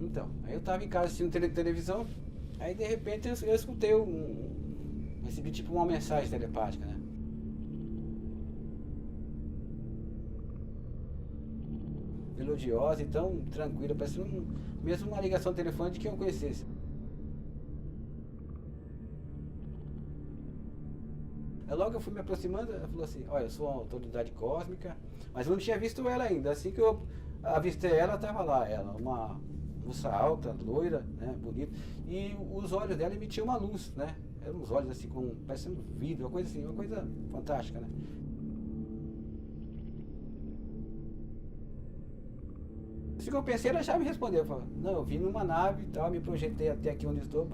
Então, aí eu tava em casa assistindo televisão, aí de repente eu escutei recebi tipo uma mensagem telepática, né? Melodiosa e tão tranquila, parecendo mesmo uma ligação telefônica de quem eu conhecesse. Aí logo eu fui me aproximando, ela falou assim, olha, eu sou uma autoridade cósmica, mas eu não tinha visto ela ainda. Assim que eu avistei ela, estava lá, ela, uma moça alta, loira, né, bonita, e os olhos dela emitiam uma luz, né? Eram uns olhos assim, parecendo vidro, uma coisa assim, uma coisa fantástica, né? Assim que eu pensei, ela já me respondeu, falou, não, eu vim numa nave e tal, me projetei até aqui onde estou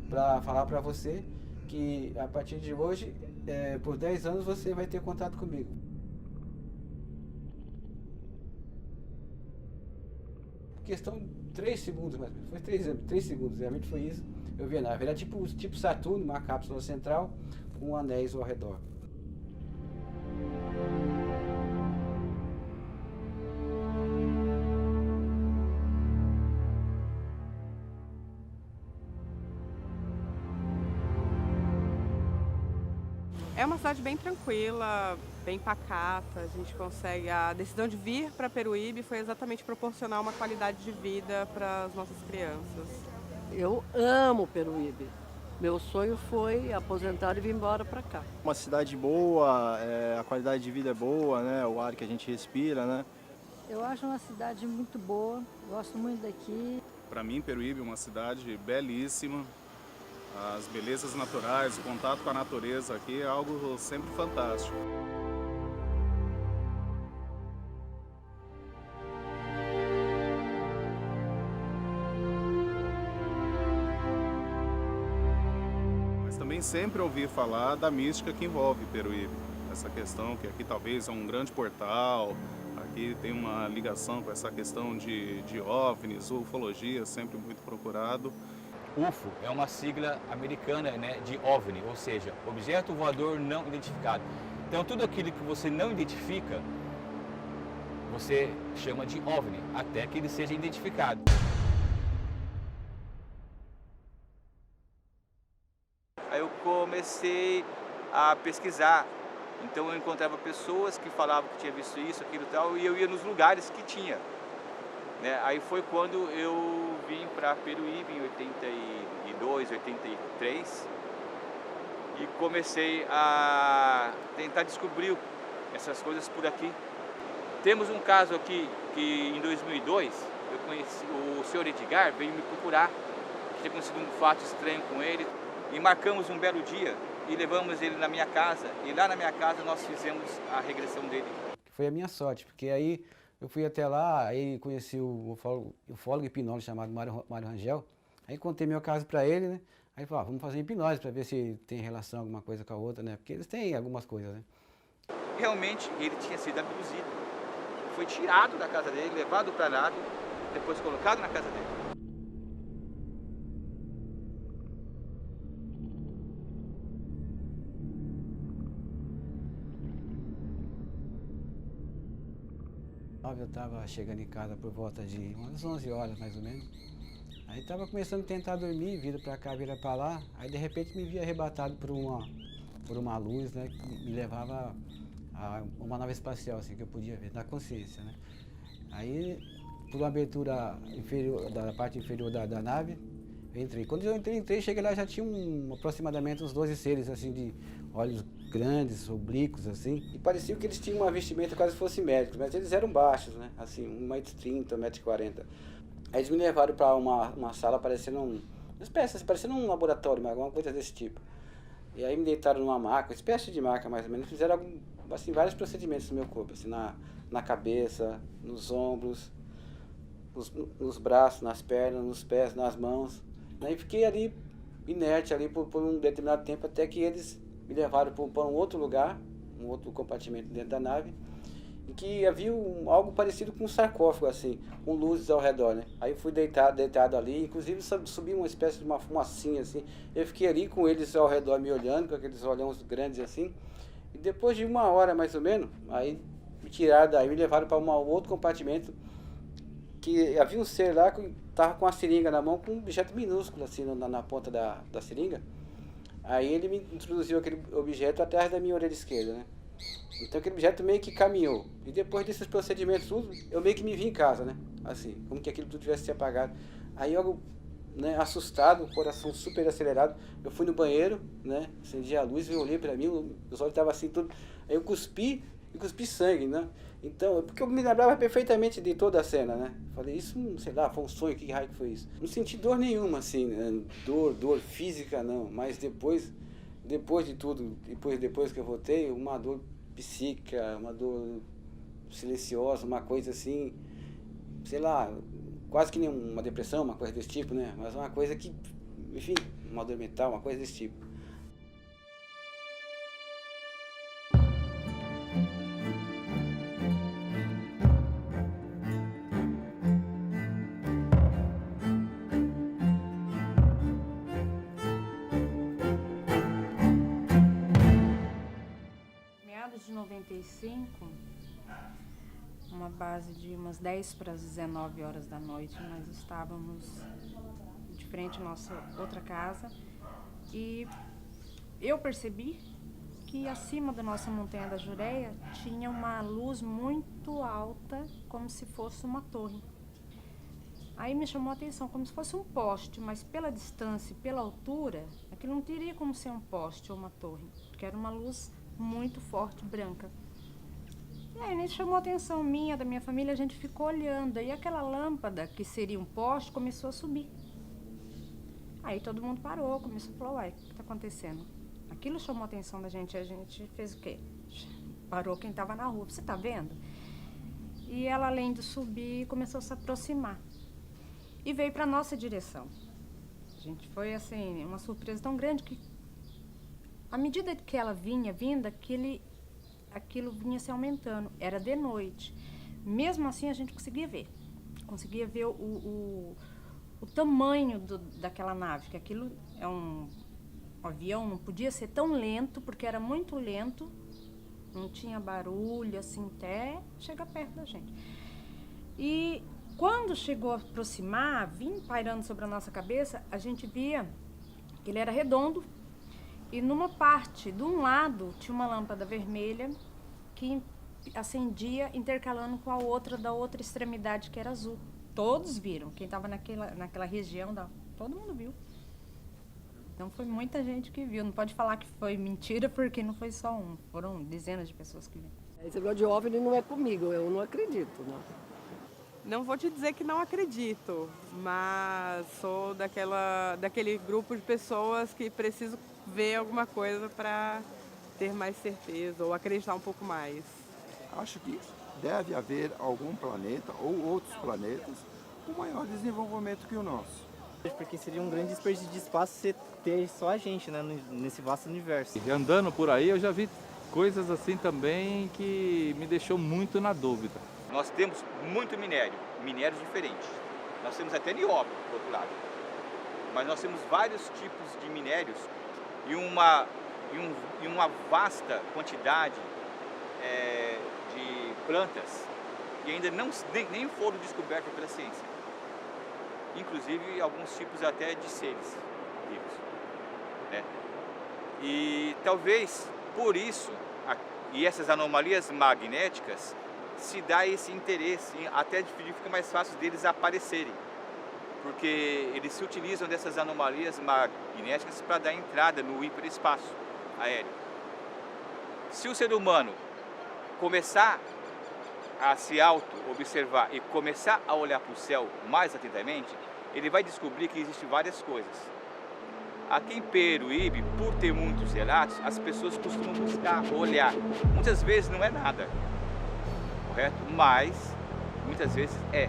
para falar para você que a partir de hoje, por 10 anos você vai ter contato comigo. Questão de 3 segundos mais ou menos, foi 3 segundos, realmente foi isso. Eu vi a nave, era tipo Saturno, uma cápsula central com anéis ao redor. É uma cidade bem tranquila, bem pacata. A gente consegue. A decisão de vir para Peruíbe foi exatamente proporcionar uma qualidade de vida para as nossas crianças. Eu amo Peruíbe. Meu sonho foi aposentar e vir embora para cá. Uma cidade boa, a qualidade de vida é boa, né? O ar que a gente respira, né? Eu acho uma cidade muito boa, gosto muito daqui. Para mim, Peruíbe é uma cidade belíssima. As belezas naturais, o contato com a natureza aqui é algo sempre fantástico. Mas também sempre ouvi falar da mística que envolve Peruíbe. Essa questão que aqui talvez é um grande portal, aqui tem uma ligação com essa questão de OVNIs, ufologia, sempre muito procurado. UFO é uma sigla americana, né, de OVNI, ou seja, objeto voador não identificado. Então tudo aquilo que você não identifica, você chama de OVNI, até que ele seja identificado. Aí eu comecei a pesquisar, então eu encontrava pessoas que falavam que tinha visto isso, aquilo e tal, e eu ia nos lugares que tinha. Né? Aí foi quando eu vim para Peruíbe em 82, 83 e comecei a tentar descobrir essas coisas por aqui. Temos um caso aqui que em 2002 eu conheci o senhor Edgar, veio me procurar, tinha acontecido um fato estranho com ele e marcamos um belo dia e levamos ele na minha casa e lá na minha casa nós fizemos a regressão dele. Foi a minha sorte, porque aí eu fui até lá, aí conheci o ufólogo hipnólogo chamado Mário Rangel. Aí contei meu caso para ele, né? Aí falou, vamos fazer hipnose para ver se tem relação alguma coisa com a outra, né? Porque eles têm algumas coisas, né? Realmente ele tinha sido abduzido. Foi tirado da casa dele, levado para a nave, depois colocado na casa dele. Eu estava chegando em casa por volta de umas 11 horas, mais ou menos. Aí estava começando a tentar dormir, vira para cá, vira para lá. Aí de repente me vi arrebatado por uma luz, né, que me levava a uma nave espacial, assim, que eu podia ver, na consciência, né. Aí, por uma abertura inferior, da parte inferior da nave, eu entrei. Quando eu entrei, cheguei lá, já tinha aproximadamente uns 12 seres, assim, de olhos grandes, oblíquos, assim. E parecia que eles tinham uma vestimenta quase fossem médicos, mas eles eram baixos, né? Assim, 1,30 m, 1,40 m. Aí eles me levaram para uma sala parecendo uma espécie, assim, parecendo um laboratório, mas alguma coisa desse tipo. E aí me deitaram numa maca, uma espécie de maca mais ou menos. Fizeram assim, vários procedimentos no meu corpo, assim, na cabeça, nos ombros, nos braços, nas pernas, nos pés, nas mãos. Aí fiquei ali, inerte ali por um determinado tempo, até que eles me levaram para um outro lugar, um outro compartimento dentro da nave, em que havia algo parecido com um sarcófago, assim, com luzes ao redor, né? Aí fui deitado ali, inclusive subi uma espécie de uma fumacinha, assim. Eu fiquei ali com eles ao redor me olhando, com aqueles olhões grandes assim. E depois de 1 hora mais ou menos, aí me tiraram daí, me levaram para um outro compartimento que havia um ser lá que estava com a seringa na mão, com um objeto minúsculo assim na ponta da seringa. Aí ele me introduziu aquele objeto atrás da minha orelha esquerda, né? Então aquele objeto meio que caminhou. E depois desses procedimentos tudo, eu meio que me vi em casa, né? Assim, como que aquilo tudo tivesse se apagado. Aí eu, né, assustado, o coração super acelerado, eu fui no banheiro, né? Acendi a luz, eu olhei pra mim, os olhos estavam assim tudo. Aí eu cuspi sangue, né? Então, porque eu me lembrava perfeitamente de toda a cena, né? Falei, isso, sei lá, foi um sonho, que raio que foi isso? Não senti dor nenhuma, assim, né? Dor física não, mas depois de tudo, depois que eu voltei, uma dor psíquica, uma dor silenciosa, uma coisa assim, sei lá, quase que nem uma depressão, uma coisa desse tipo, né? Mas uma coisa que, enfim, uma dor mental, uma coisa desse tipo. Meados de 95, uma base de umas 10 para as 19 horas da noite, nós estávamos de frente à nossa outra casa e eu percebi que acima da nossa montanha da Jureia tinha uma luz muito alta, como se fosse uma torre. Aí me chamou a atenção, como se fosse um poste, mas pela distância e pela altura, aquilo não teria como ser um poste ou uma torre, porque era uma luz muito forte, branca. E aí nisso chamou a atenção minha, da minha família, a gente ficou olhando, e aquela lâmpada, que seria um poste, começou a subir. Aí todo mundo parou, começou a falar, uai, o que está acontecendo? Aquilo chamou a atenção da gente, a gente fez o quê? Parou quem estava na rua, você está vendo? E ela, além de subir, começou a se aproximar. E veio para nossa direção. A gente foi, assim, uma surpresa tão grande que, à medida que ela vinha, aquilo vinha se aumentando. Era de noite. Mesmo assim, a gente conseguia ver. Conseguia ver o tamanho daquela nave, que aquilo é um avião, não podia ser tão lento, porque era muito lento, não tinha barulho, assim, até chegar perto da gente. E quando chegou a aproximar, vim pairando sobre a nossa cabeça, a gente via que ele era redondo e numa parte, de um lado, tinha uma lâmpada vermelha que acendia intercalando com a outra, da outra extremidade, que era azul. Todos viram, quem estava naquela região, todo mundo viu. Então foi muita gente que viu, não pode falar que foi mentira, porque não foi só um, foram dezenas de pessoas que viram. Esse negócio de OVNI não é comigo, eu não acredito, não. Não vou te dizer que não acredito, mas sou daquele grupo de pessoas que precisam ver alguma coisa para ter mais certeza ou acreditar um pouco mais. Acho que deve haver algum planeta ou outros planetas com maior desenvolvimento que o nosso. Porque seria um grande desperdício de espaço você ter só a gente, né, nesse vasto universo. E andando por aí eu já vi coisas assim também que me deixou muito na dúvida. Nós temos muito minérios diferentes. Nós temos até nióbio, do outro lado. Mas nós temos vários tipos de minérios e uma vasta quantidade de plantas que ainda nem foram descobertas pela ciência. Inclusive alguns tipos até de seres vivos, né? E talvez por isso, e essas anomalias magnéticas, se dá esse interesse, até fica mais fácil deles aparecerem, porque eles se utilizam dessas anomalias magnéticas para dar entrada no hiperespaço aéreo. Se o ser humano começar a se auto-observar e começar a olhar para o céu mais atentamente, ele vai descobrir que existem várias coisas. Aqui em Peruíbe, por ter muitos relatos, as pessoas costumam buscar, olhar. Muitas vezes não é nada, correto? Mas muitas vezes é.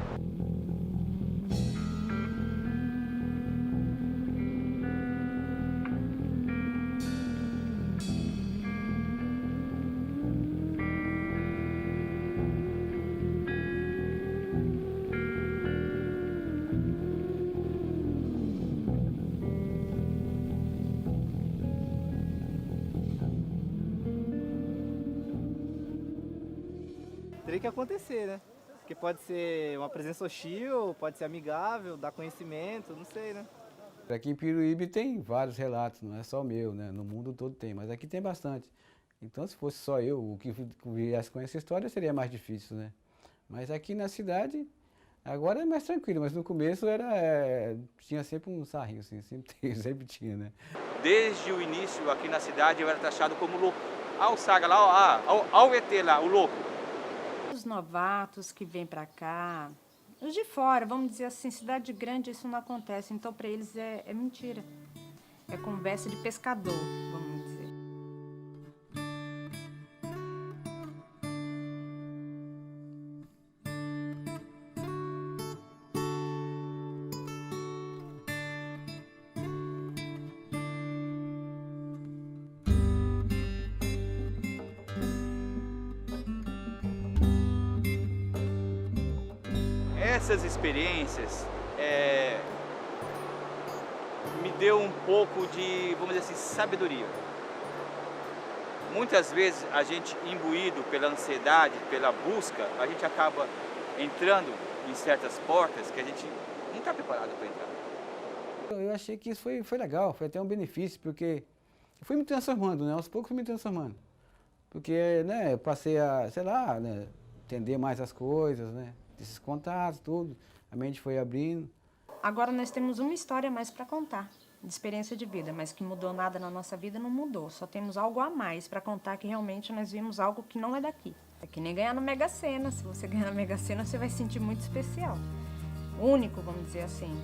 Teria que acontecer, né? Porque pode ser uma presença hostil, pode ser amigável, dar conhecimento, não sei, né? Aqui em Piruíbe tem vários relatos, não é só o meu, né? No mundo todo tem, mas aqui tem bastante. Então, se fosse só eu o que viesse com essa história, seria mais difícil, né? Mas aqui na cidade, agora é mais tranquilo, mas no começo tinha sempre um sarrinho, assim, sempre tinha, né? Desde o início, aqui na cidade, eu era taxado como louco. Olha o Saga lá, olha o ET lá, o louco. Os novatos que vêm para cá, os de fora, vamos dizer assim, cidade grande isso não acontece, então para eles é mentira. É conversa de pescador, vamos dizer. Essas experiências me deu um pouco de, vamos dizer assim, sabedoria. Muitas vezes a gente, imbuído pela ansiedade, pela busca, a gente acaba entrando em certas portas que a gente não está preparado para entrar. Eu achei que isso foi legal, foi até um benefício, porque eu fui me transformando, né? Aos poucos fui me transformando. Porque, né, eu passei a, sei lá, né, entender mais as coisas, né? Esses contatos, tudo, a mente foi abrindo. Agora nós temos uma história a mais para contar, de experiência de vida, mas que mudou nada na nossa vida, não mudou. Só temos algo a mais para contar que realmente nós vimos algo que não é daqui. É que nem ganhar no Mega Sena. Se você ganhar na Mega Sena, você vai se sentir muito especial. Único, vamos dizer assim.